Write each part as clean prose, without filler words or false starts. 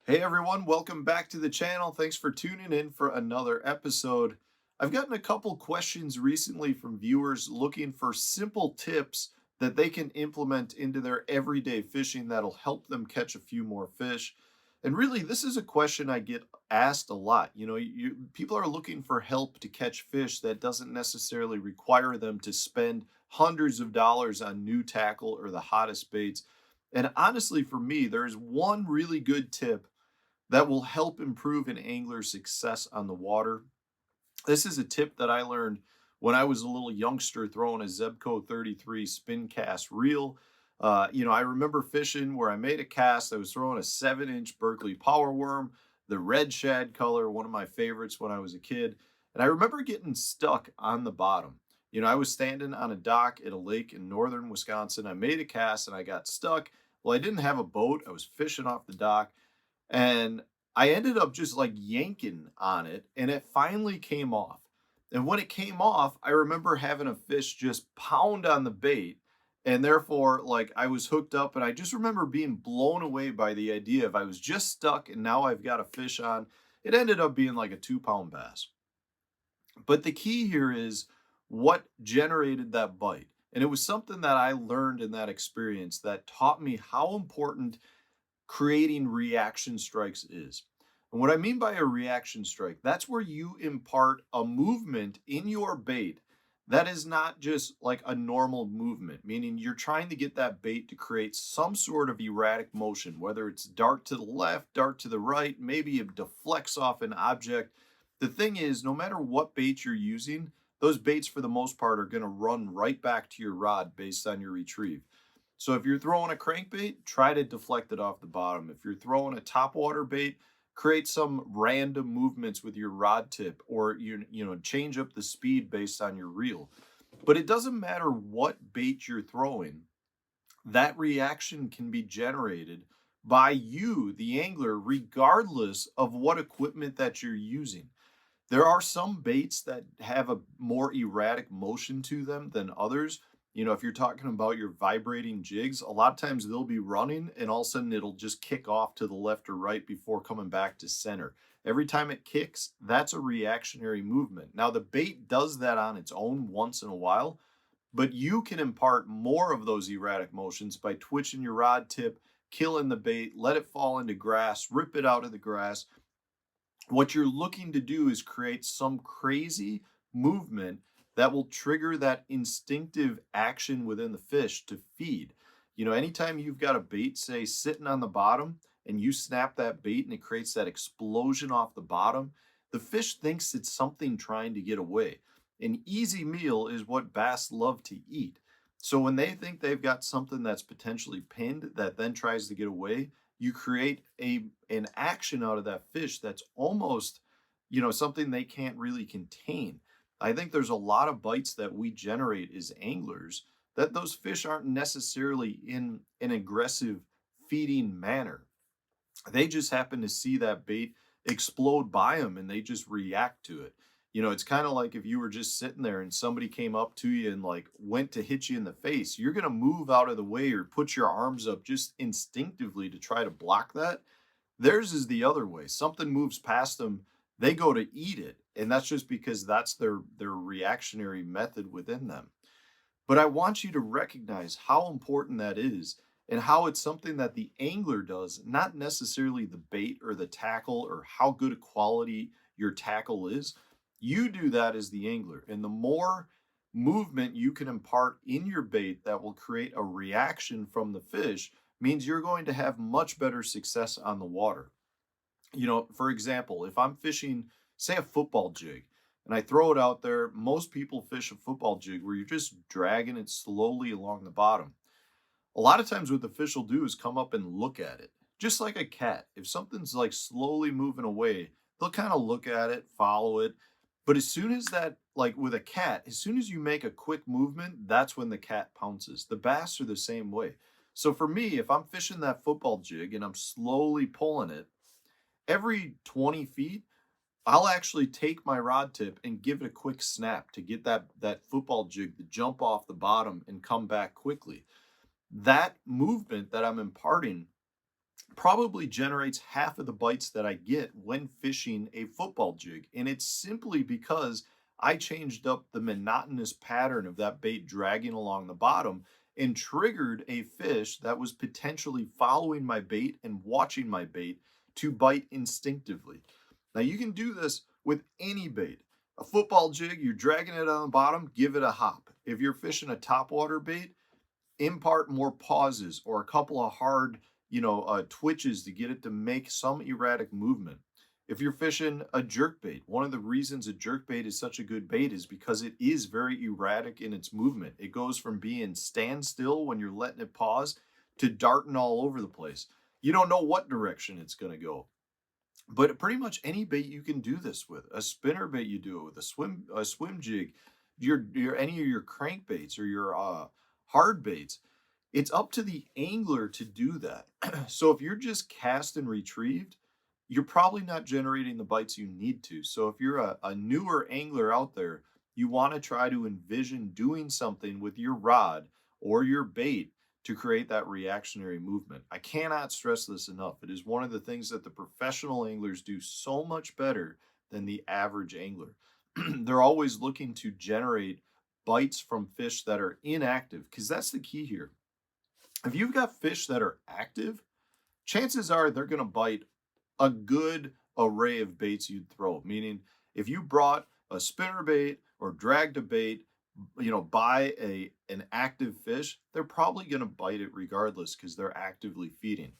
Hey everyone, welcome back to the channel. Thanks for tuning in for another episode. I've gotten a couple questions recently from viewers looking for simple tips that they can implement into their everyday fishing that'll help them catch a few more fish. And really, this is a question I get asked a lot. People are looking for help to catch fish that doesn't necessarily require them to spend hundreds of dollars on new tackle or the hottest baits. And honestly, for me, there's one really good tip that will help improve an angler's success on the water. This is a tip that I learned when I was a little youngster throwing a Zebco 33 spin cast reel. I remember fishing where I made a cast. I was throwing a 7-inch Berkeley power worm, the red shad color, one of my favorites when I was a kid. And I remember getting stuck on the bottom. I was standing on a dock at a lake in northern Wisconsin. I made a cast and I got stuck. Well, I didn't have a boat. I was fishing off the dock and I ended up just like yanking on it and it finally came off. And when it came off, I remember having a fish just pound on the bait. And therefore, like I was hooked up, and I just remember being blown away by the idea of I was just stuck and now I've got a fish on. It ended up being like a 2 pound bass. But the key here is what generated that bite. And it was something that I learned in that experience that taught me how important creating reaction strikes is. And what I mean by a reaction strike, that's where you impart a movement in your bait that is not just like a normal movement, meaning you're trying to get that bait to create some sort of erratic motion, whether it's dart to the left, dart to the right, maybe it deflects off an object. The thing is, no matter what bait you're using, those baits for the most part are going to run right back to your rod based on your retrieve. So if you're throwing a crankbait, try to deflect it off the bottom. If you're throwing a topwater bait, create some random movements with your rod tip, or change up the speed based on your reel. But it doesn't matter what bait you're throwing, that reaction can be generated by you, the angler, regardless of what equipment that you're using. There are some baits that have a more erratic motion to them than others. If you're talking about your vibrating jigs, a lot of times they'll be running and all of a sudden it'll just kick off to the left or right before coming back to center. Every time it kicks, that's a reactionary movement. Now, the bait does that on its own once in a while, but you can impart more of those erratic motions by twitching your rod tip, killing the bait, let it fall into grass, rip it out of the grass. What you're looking to do is create some crazy movement that will trigger that instinctive action within the fish to feed. Anytime you've got a bait, say, sitting on the bottom and you snap that bait and it creates that explosion off the bottom, the fish thinks it's something trying to get away. An easy meal is what bass love to eat. So when they think they've got something that's potentially pinned that then tries to get away, you create an action out of that fish that's almost, something they can't really contain. I think there's a lot of bites that we generate as anglers that those fish aren't necessarily in an aggressive feeding manner. They just happen to see that bait explode by them and they just react to it. It's kind of like if you were just sitting there and somebody came up to you and like went to hit you in the face, you're going to move out of the way or put your arms up just instinctively to try to block that. Theirs is the other way. Something moves past them, they go to eat it, and that's just because that's their reactionary method within them. But I want you to recognize how important that is and how it's something that the angler does, not necessarily the bait or the tackle or how good a quality your tackle is. You do that as the angler. And the more movement you can impart in your bait that will create a reaction from the fish means you're going to have much better success on the water. For example, if I'm fishing, say, a football jig, and I throw it out there, most people fish a football jig where you're just dragging it slowly along the bottom. A lot of times, what the fish will do is come up and look at it, just like a cat. If something's like slowly moving away, they'll kind of look at it, follow it. But as soon as that, like with a cat, as soon as you make a quick movement, that's when the cat pounces. The bass are the same way. So for me, if I'm fishing that football jig and I'm slowly pulling it, every 20 feet, I'll actually take my rod tip and give it a quick snap to get that football jig to jump off the bottom and come back quickly. That movement that I'm imparting probably generates half of the bites that I get when fishing a football jig. And it's simply because I changed up the monotonous pattern of that bait dragging along the bottom and triggered a fish that was potentially following my bait and watching my bait to bite instinctively. Now, you can do this with any bait. A football jig, you're dragging it on the bottom, give it a hop. If you're fishing a topwater bait, impart more pauses or a couple of hard, twitches to get it to make some erratic movement. If you're fishing a jerk bait, one of the reasons a jerk bait is such a good bait is because it is very erratic in its movement. It goes from being standstill when you're letting it pause to darting all over the place. You don't know what direction it's going to go. But pretty much any bait you can do this with. A spinner bait you do it with, a swim jig, your any of your crankbaits or your hard baits. It's up to the angler to do that. So if you're just cast and retrieved, you're probably not generating the bites you need to. So if you're a newer angler out there, you want to try to envision doing something with your rod or your bait to create that reactionary movement. I cannot stress this enough. It is one of the things that the professional anglers do so much better than the average angler. They're always looking to generate bites from fish that are inactive, because that's the key here. If you've got fish that are active, chances are they're going to bite a good array of baits you'd throw. Meaning, if you brought a spinner bait or dragged a bait, by an active fish, they're probably going to bite it regardless because they're actively feeding.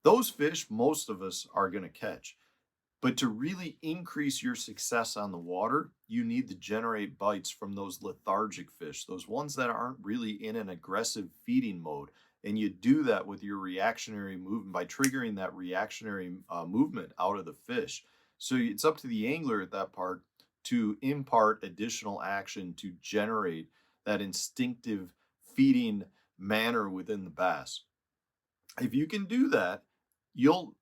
Those fish, most of us are going to catch. But to really increase your success on the water, you need to generate bites from those lethargic fish, those ones that aren't really in an aggressive feeding mode. And you do that with your reactionary movement by triggering that reactionary movement out of the fish. So it's up to the angler at that part to impart additional action to generate that instinctive feeding manner within the bass. If you can do that, you'll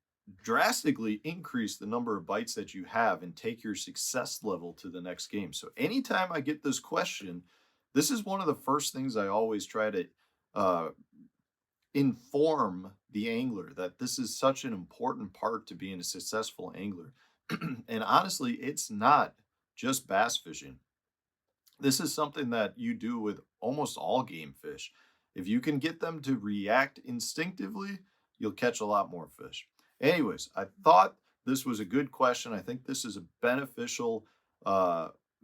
drastically increase the number of bites that you have and take your success level to the next game. So anytime I get this question, this is one of the first things I always try to inform the angler that this is such an important part to being a successful angler. And honestly, it's not just bass fishing. This is something that you do with almost all game fish. If you can get them to react instinctively, you'll catch a lot more fish. Anyways, I thought this was a good question. I think this is a beneficial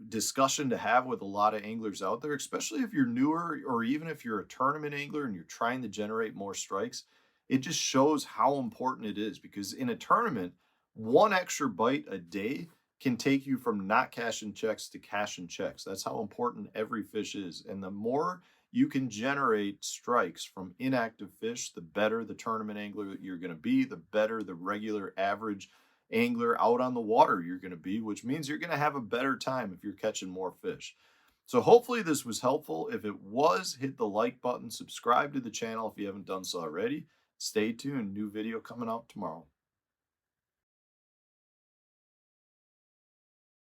discussion to have with a lot of anglers out there, especially if you're newer or even if you're a tournament angler and you're trying to generate more strikes. It just shows how important it is, because in a tournament, one extra bite a day can take you from not cashing checks to cashing checks. That's how important every fish is. And the more you can generate strikes from inactive fish, the better the tournament angler that you're going to be, the better the regular average angler out on the water you're going to be, which means you're going to have a better time if you're catching more fish. So hopefully this was helpful. If it was, hit the like button, subscribe to the channel if you haven't done so already. Stay tuned, new video coming out tomorrow.